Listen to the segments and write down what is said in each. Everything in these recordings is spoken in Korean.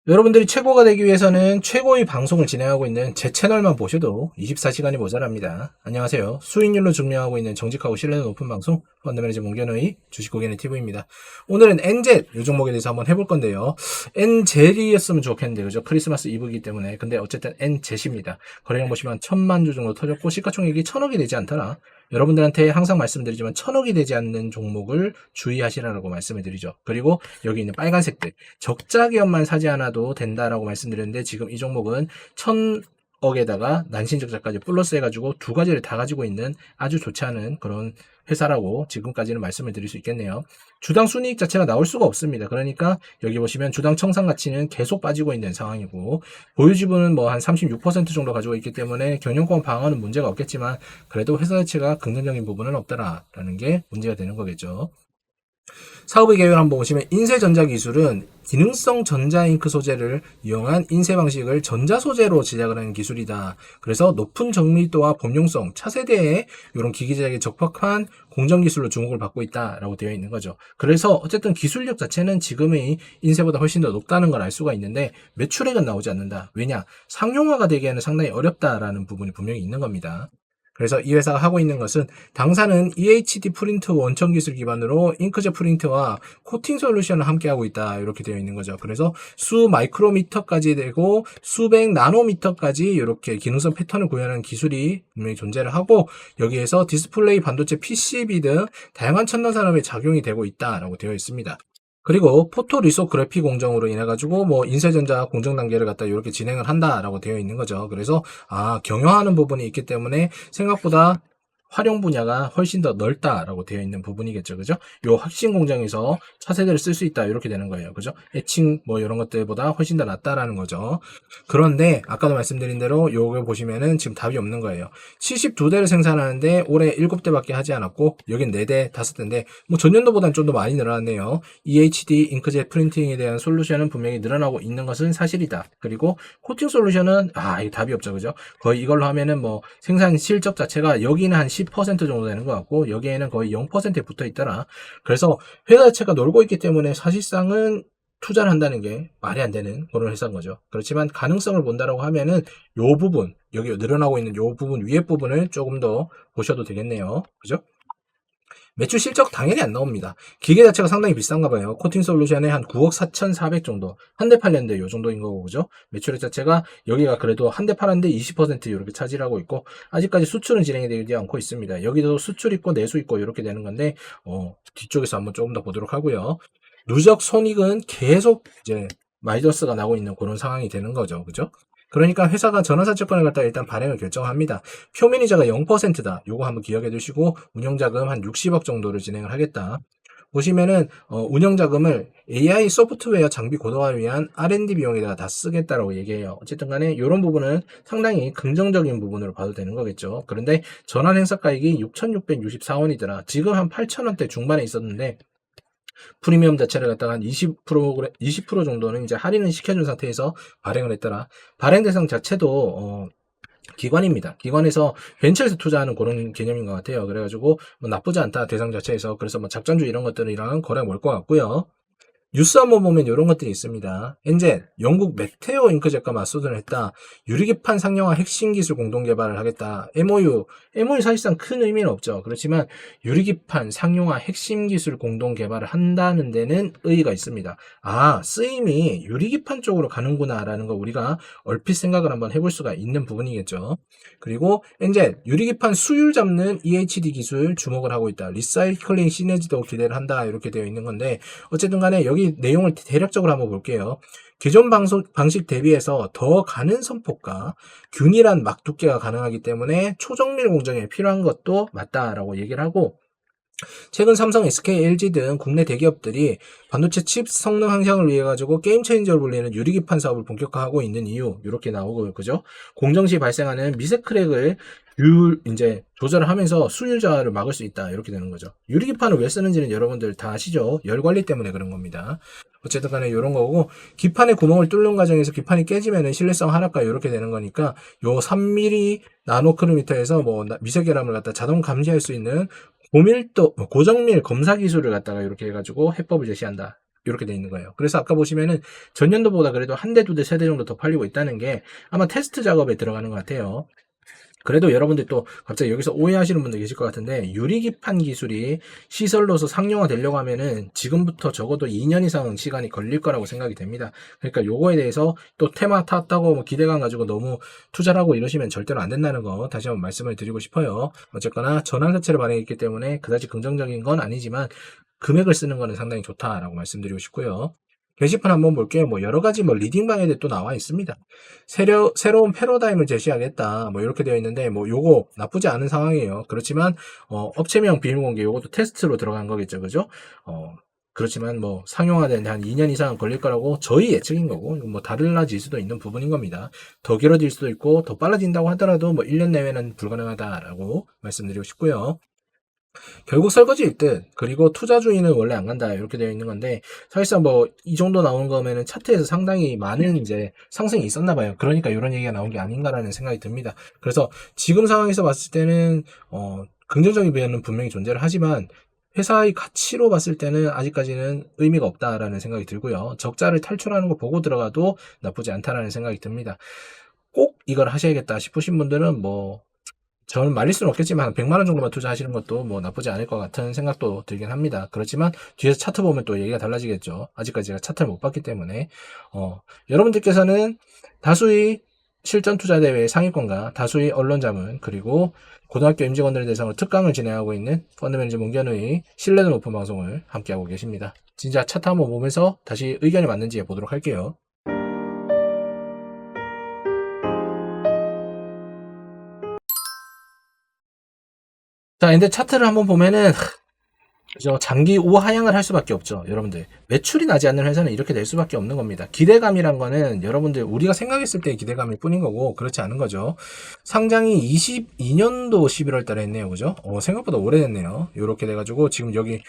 여러분들이 최고가 되기 위해서는 최고의 방송을 진행하고 있는 제 채널만 보셔도 24시간이 모자랍니다. 안녕하세요. 수익률로 증명하고 있는 정직하고 신뢰도 높은 방송 펀드매니저 문견의 주식고객의 TV입니다. 오늘은 NZ 이 종목에 대해서 한번 해볼 건데요. NZ이었으면 좋겠는데 그죠? 크리스마스 이브이기 때문에. 근데 어쨌든 NZ입니다. 거래량 보시면 1000만 주 정도 터졌고 시가총액이 1000억이 되지 않더라. 여러분들한테 항상 말씀드리지만 1000억이 되지 않는 종목을 주의하시라고 말씀을 드리죠. 그리고 여기 있는 빨간색들 적자 기업만 사지 않아도 된다라고 말씀드렸는데 지금 이 종목은 1000억에다가 난신적자까지 플러스 해가지고 두 가지를 다 가지고 있는 아주 좋지 않은 그런 회사라고 지금까지는 말씀을 드릴 수 있겠네요. 주당 순이익 자체가 나올 수가 없습니다. 그러니까 여기 보시면 주당 청산 가치는 계속 빠지고 있는 상황이고 보유 지분은 뭐 한 36% 정도 가지고 있기 때문에 경영권 방어는 문제가 없겠지만 그래도 회사 자체가 긍정적인 부분은 없다라는 게 문제가 되는 거겠죠. 사업의 계획을 한번 보시면 인쇄전자기술은 기능성 전자잉크 소재를 이용한 인쇄 방식을 전자 소재로 제작을 하는 기술이다. 그래서 높은 정밀도와 범용성, 차세대의 이런 기기 제작에 적합한 공정 기술로 주목을 받고 있다라고 되어 있는 거죠. 그래서 어쨌든 기술력 자체는 지금의 인쇄보다 훨씬 더 높다는 걸 알 수가 있는데 매출액은 나오지 않는다. 왜냐? 상용화가 되기에는 상당히 어렵다라는 부분이 분명히 있는 겁니다. 그래서 이 회사가 하고 있는 것은 당사는 EHD 프린트 원천 기술 기반으로 잉크젯 프린트와 코팅 솔루션을 함께 하고 있다. 이렇게 되어 있는 거죠. 그래서 수 마이크로미터까지 되고 수백 나노미터까지 이렇게 기능성 패턴을 구현하는 기술이 분명히 존재를 하고 여기에서 디스플레이 반도체 PCB 등 다양한 첨단 산업에 작용이 되고 있다라고 되어 있습니다. 그리고 포토리소그래피 공정으로 인해 가지고 뭐 인쇄전자 공정 단계를 갖다 이렇게 진행을 한다라고 되어 있는 거죠. 그래서 경영하는 부분이 있기 때문에 생각보다 활용 분야가 훨씬 더 넓다라고 되어 있는 부분이겠죠. 그죠? 요 핵심 공정에서 차세대를 쓸 수 있다. 이렇게 되는 거예요. 그죠? 애칭 뭐 이런 것들보다 훨씬 더 낫다라는 거죠. 그런데 아까도 말씀드린 대로 요걸 보시면은 지금 답이 없는 거예요. 72대를 생산하는데 올해 7대밖에 하지 않았고 여긴 4대, 5대인데 뭐 전년도보다는 좀 더 많이 늘어났네요. EHD 잉크젯 프린팅에 대한 솔루션은 분명히 늘어나고 있는 것은 사실이다. 그리고 코팅 솔루션은 이게 답이 없죠. 그죠? 거의 이걸로 하면은 뭐 생산 실적 자체가 여기는 한 10% 정도 되는 것 같고 여기에는 거의 0%에 붙어 있더라. 그래서 회사 자체가 놀고 있기 때문에 사실상은 투자를 한다는 게 말이 안 되는 그런 회사인 거죠. 그렇지만 가능성을 본다라고 하면은 요 부분, 여기 늘어나고 있는 요 부분, 위에 부분을 조금 더 보셔도 되겠네요. 그죠? 매출 실적 당연히 안 나옵니다. 기계 자체가 상당히 비싼가 봐요. 코팅 솔루션에 한 9억 4,400 정도. 한 대 팔렸는데 요 정도인 거고, 그죠? 매출액 자체가 여기가 그래도 한 대 팔았는데 20% 이렇게 차지하고 있고, 아직까지 수출은 진행이 되지 않고 있습니다. 여기도 수출 있고 내수 있고 이렇게 되는 건데, 뒤쪽에서 한번 조금 더 보도록 하고요. 누적 손익은 계속 이제 마이너스가 나고 있는 그런 상황이 되는 거죠. 그죠? 그러니까 회사가 전환사채권을 갖다 일단 발행을 결정합니다. 표면이자가 0%다. 요거 한번 기억해 두시고 운영자금 한 60억 정도를 진행을 하겠다. 보시면은 운영자금을 AI 소프트웨어 장비 고도화를 위한 R&D 비용에다가 다 쓰겠다라고 얘기해요. 어쨌든 간에 이런 부분은 상당히 긍정적인 부분으로 봐도 되는 거겠죠. 그런데 전환 행사가액이 6,664원이더라. 지금 한 8,000원대 중반에 있었는데 프리미엄 자체를 갖다가 한 20% 정도는 이제 할인을 시켜준 상태에서 발행을 했더라. 발행 대상 자체도 기관입니다. 기관에서 벤처에서 투자하는 그런 개념인 것 같아요. 그래가지고 뭐 나쁘지 않다 대상 자체에서. 그래서 뭐 작전주 이런 것들이랑 거래가 멀 것 같고요. 뉴스 한번 보면 이런 것들이 있습니다. 엔젤, 영국 메테오 잉크젯과 맞서전을 했다. 유리기판 상용화 핵심 기술 공동 개발을 하겠다. MOU 사실상 큰 의미는 없죠. 그렇지만 유리기판 상용화 핵심 기술 공동 개발을 한다는 데는 의의가 있습니다. 쓰임이 유리기판 쪽으로 가는구나라는 거 우리가 얼핏 생각을 한번 해볼 수가 있는 부분이겠죠. 그리고 엔젤, 유리기판 수율 잡는 EHD 기술 주목을 하고 있다. 리사이클링 시너지도 기대를 한다. 이렇게 되어 있는 건데 어쨌든 간에 여기 내용을 대략적으로 한번 볼게요. 기존 방식 대비해서 더 가는 선폭과 균일한 막 두께가 가능하기 때문에 초정밀 공정에 필요한 것도 맞다라고 얘기를 하고 최근 삼성, SK, LG 등 국내 대기업들이 반도체 칩 성능 향상을 위해 가지고 게임 체인저로 불리는 유리기판 사업을 본격화하고 있는 이유 이렇게 나오고 그죠? 공정 시 발생하는 미세 크랙을 이제 조절을 하면서 수율 저하를 막을 수 있다 이렇게 되는 거죠. 유리기판을 왜 쓰는지는 여러분들 다 아시죠? 열 관리 때문에 그런 겁니다. 어쨌든 간에 이런 거고 기판에 구멍을 뚫는 과정에서 기판이 깨지면은 신뢰성 하락과 이렇게 되는 거니까 요 3mm 나노크로미터에서 뭐 미세결함을 갖다 자동 감지할 수 있는 고정밀 검사 기술을 갖다가 이렇게 해가지고 해법을 제시한다. 이렇게 돼 있는 거예요. 그래서 아까 보시면은 전년도보다 그래도 한 대, 두 대, 세 대 정도 더 팔리고 있다는 게 아마 테스트 작업에 들어가는 것 같아요. 그래도 여러분들 또 갑자기 여기서 오해하시는 분들 계실 것 같은데, 유리기판 기술이 시설로서 상용화 되려고 하면은 지금부터 적어도 2년 이상 시간이 걸릴 거라고 생각이 됩니다. 그러니까 요거에 대해서 또 테마 탔다고 뭐 기대감 가지고 너무 투자를 하고 이러시면 절대로 안 된다는 거 다시 한번 말씀을 드리고 싶어요. 어쨌거나 전환 자체를 반영했기 때문에 그다지 긍정적인 건 아니지만 금액을 쓰는 거는 상당히 좋다라고 말씀드리고 싶고요. 게시판 한번 볼게요. 뭐 여러 가지 뭐 리딩 방에도 또 나와 있습니다. 새로운 패러다임을 제시하겠다. 뭐 이렇게 되어 있는데 뭐 요거 나쁘지 않은 상황이에요. 그렇지만 업체명 비밀공개 요것도 테스트로 들어간 거겠죠, 그죠? 그렇지만 뭐 상용화되는데 한 2년 이상은 걸릴 거라고 저희 예측인 거고, 뭐 달라질 수도 있는 부분인 겁니다. 더 길어질 수도 있고 더 빨라진다고 하더라도 뭐 1년 내외는 불가능하다라고 말씀드리고 싶고요. 결국 설거지일 듯, 그리고 투자주의는 원래 안 간다 이렇게 되어 있는 건데, 사실상 뭐 이 정도 나오는 거면은 차트에서 상당히 많은 이제 상승이 있었나 봐요. 그러니까 이런 얘기가 나온 게 아닌가라는 생각이 듭니다. 그래서 지금 상황에서 봤을 때는 긍정적인 면은 분명히 존재를 하지만 회사의 가치로 봤을 때는 아직까지는 의미가 없다라는 생각이 들고요. 적자를 탈출하는 거 보고 들어가도 나쁘지 않다라는 생각이 듭니다. 꼭 이걸 하셔야겠다 싶으신 분들은 뭐 저는 말릴 수는 없겠지만 100만 원 정도만 투자하시는 것도 뭐 나쁘지 않을 것 같은 생각도 들긴 합니다. 그렇지만 뒤에서 차트 보면 또 얘기가 달라지겠죠. 아직까지 제가 차트를 못 봤기 때문에 여러분들께서는 다수의 실전 투자 대회 상위권과 다수의 언론 자문, 그리고 고등학교 임직원들을 대상으로 특강을 진행하고 있는 펀드 매니저 문견의 신뢰도 높은 방송을 함께하고 계십니다. 진짜 차트 한번 보면서 다시 의견이 맞는지 보도록 할게요. 자, 근데 차트를 한번 보면은 그죠? 장기 우하향을 할 수밖에 없죠. 여러분들 매출이 나지 않는 회사는 이렇게 될 수밖에 없는 겁니다. 기대감이란 거는 여러분들 우리가 생각했을 때의 기대감일 뿐인 거고 그렇지 않은 거죠. 상장이 22년도 11월 달에 했네요. 그죠? 생각보다 오래됐네요. 이렇게 돼가지고 지금 여기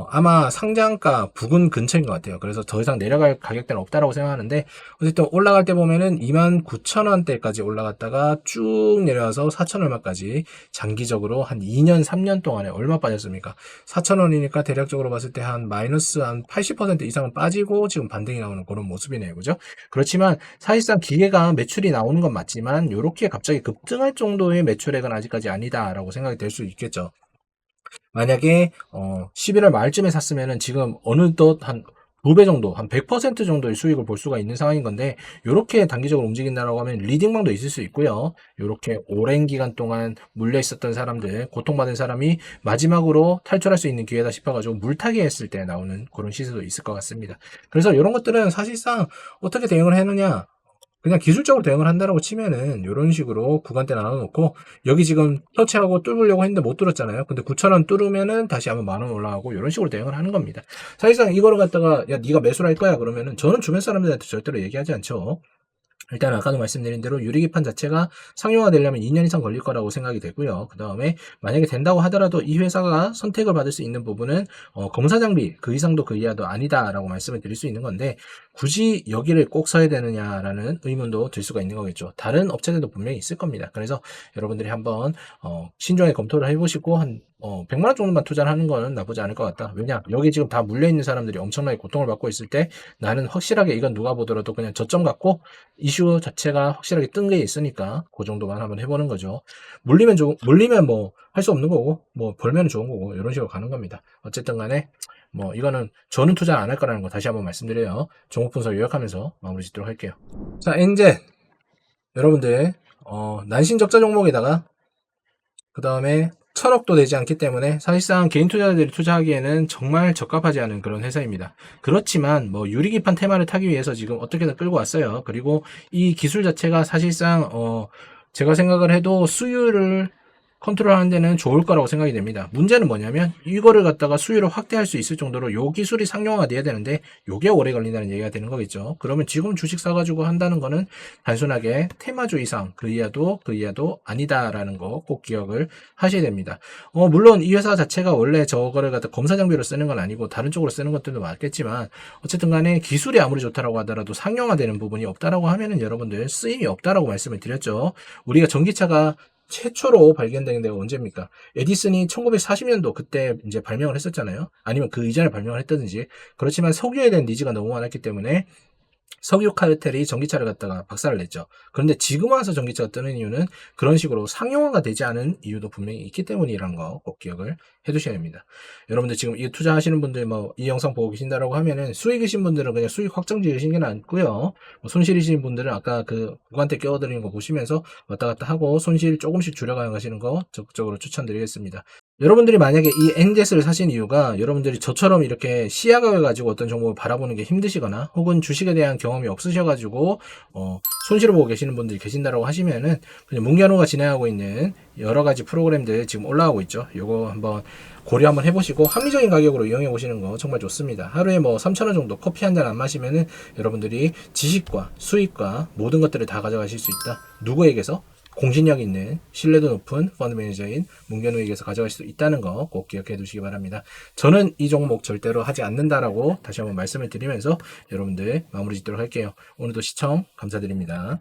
아마 상장가 부근 근처인 것 같아요. 그래서 더 이상 내려갈 가격대는 없다라고 생각하는데, 어쨌든 올라갈 때 보면은 29,000원대까지 올라갔다가 쭉 내려와서 4,000 얼마까지 장기적으로 한 2년 3년 동안에 얼마 빠졌습니까? 4,000원이니까 대략적으로 봤을 때 한 마이너스 한 80% 이상은 빠지고 지금 반등이 나오는 그런 모습이네요. 그죠? 그렇지만 사실상 기계가 매출이 나오는 건 맞지만 이렇게 갑자기 급등할 정도의 매출액은 아직까지 아니다라고 생각이 될 수 있겠죠. 만약에 11월 말쯤에 샀으면은 지금 어느덧 한 2배 정도, 한 100% 정도의 수익을 볼 수가 있는 상황인 건데, 요렇게 단기적으로 움직인다라고 하면 리딩방도 있을 수 있고요. 요렇게 오랜 기간 동안 물려 있었던 사람들, 고통받은 사람이 마지막으로 탈출할 수 있는 기회다 싶어가지고 물타기 했을 때 나오는 그런 시세도 있을 것 같습니다. 그래서 이런 것들은 사실상 어떻게 대응을 했느냐, 그냥 기술적으로 대응을 한다라고 치면은 이런 식으로 구간대 나눠놓고, 여기 지금 터치하고 뚫으려고 했는데 못 뚫었잖아요. 근데 9,000원 뚫으면은 다시 한번 10,000원 올라가고 이런 식으로 대응을 하는 겁니다. 사실상 이거를 갖다가 야 네가 매수를 할 거야 그러면은 저는 주변 사람들한테 절대로 얘기하지 않죠. 일단 아까도 말씀드린 대로 유리기판 자체가 상용화 되려면 2년 이상 걸릴 거라고 생각이 되고요. 그 다음에 만약에 된다고 하더라도 이 회사가 선택을 받을 수 있는 부분은 검사 장비 그 이상도 그 이하도 아니다라고 말씀을 드릴 수 있는 건데, 굳이 여기를 꼭 써야 되느냐라는 의문도 들 수가 있는 거겠죠. 다른 업체들도 분명히 있을 겁니다. 그래서 여러분들이 한번 신중하게 검토를 해보시고 한 100만 원 정도만 투자를 하는 거는 나쁘지 않을 것 같다. 왜냐? 여기 지금 다 물려있는 사람들이 엄청나게 고통을 받고 있을 때 나는 확실하게 이건 누가 보더라도 그냥 저점 갖고 이슈 자체가 확실하게 뜬 게 있으니까 그 정도만 한번 해보는 거죠. 물리면 뭐 할 수 없는 거고, 뭐 벌면 좋은 거고, 이런 식으로 가는 겁니다. 어쨌든 간에 뭐 이거는 저는 투자 안 할 거라는 거 다시 한번 말씀드려요. 종목 분석 요약하면서 마무리 짓도록 할게요. 자, 엔젠 여러분들 난신 적자 종목에다가 그 다음에 1,000억도 되지 않기 때문에 사실상 개인 투자자들이 투자하기에는 정말 적합하지 않은 그런 회사입니다. 그렇지만 뭐 유리기판 테마를 타기 위해서 지금 어떻게든 끌고 왔어요. 그리고 이 기술 자체가 사실상 제가 생각을 해도 수율을 컨트롤하는 데는 좋을 거라고 생각이 됩니다. 문제는 뭐냐면 이거를 갖다가 수율을 확대할 수 있을 정도로 요 기술이 상용화가 돼야 되는데 요게 오래 걸린다는 얘기가 되는 거겠죠. 그러면 지금 주식 사가지고 한다는 거는 단순하게 테마주 이상 그 이하도 아니다라는 거 꼭 기억을 하셔야 됩니다. 물론 이 회사 자체가 원래 저거를 갖다 검사 장비로 쓰는 건 아니고 다른 쪽으로 쓰는 것들도 많겠지만, 어쨌든 간에 기술이 아무리 좋다라고 하더라도 상용화되는 부분이 없다라고 하면은 여러분들 쓰임이 없다라고 말씀을 드렸죠. 우리가 전기차가 최초로 발견된 데가 언제입니까? 에디슨이 1940년도 그때 이제 발명을 했었잖아요. 아니면 그 이전에 발명을 했다든지. 그렇지만 석유에 대한 니즈가 너무 많았기 때문에 석유 카르텔이 전기차를 갖다가 박살을 냈죠. 그런데 지금 와서 전기차가 뜨는 이유는 그런 식으로 상용화가 되지 않은 이유도 분명히 있기 때문이라는 거 꼭 기억을 해두셔야 됩니다. 여러분들 지금 이 투자하시는 분들 뭐 이 영상 보고 계신다라고 하면은 수익이신 분들은 그냥 수익 확정 지으신 게 낫고요. 뭐 손실이신 분들은 아까 그 구간대 끼워드리는 거 보시면서 왔다 갔다 하고 손실 조금씩 줄여가시는 거 적극적으로 추천드리겠습니다. 여러분들이 만약에 이 엔젯을 사신 이유가 여러분들이 저처럼 이렇게 시야각을 가지고 어떤 정보를 바라보는 게 힘드시거나 혹은 주식에 대한 경험이 없으셔가지고 손실을 보고 계시는 분들이 계신다라고 하시면은 그냥 문견호가 진행하고 있는 여러 가지 프로그램들 지금 올라오고 있죠. 요거 한번 고려 한번 해보시고 합리적인 가격으로 이용해 보시는 거 정말 좋습니다. 하루에 뭐 3,000원 정도 커피 한 잔 안 마시면은 여러분들이 지식과 수익과 모든 것들을 다 가져가실 수 있다. 누구에게서? 공신력 있는 신뢰도 높은 펀드 매니저인 문견우에게서 가져갈 수 있다는 거 꼭 기억해 두시기 바랍니다. 저는 이 종목 절대로 하지 않는다라고 다시 한번 말씀을 드리면서 여러분들 마무리 짓도록 할게요. 오늘도 시청 감사드립니다.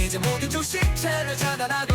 이제 모든 주식채를 차단하고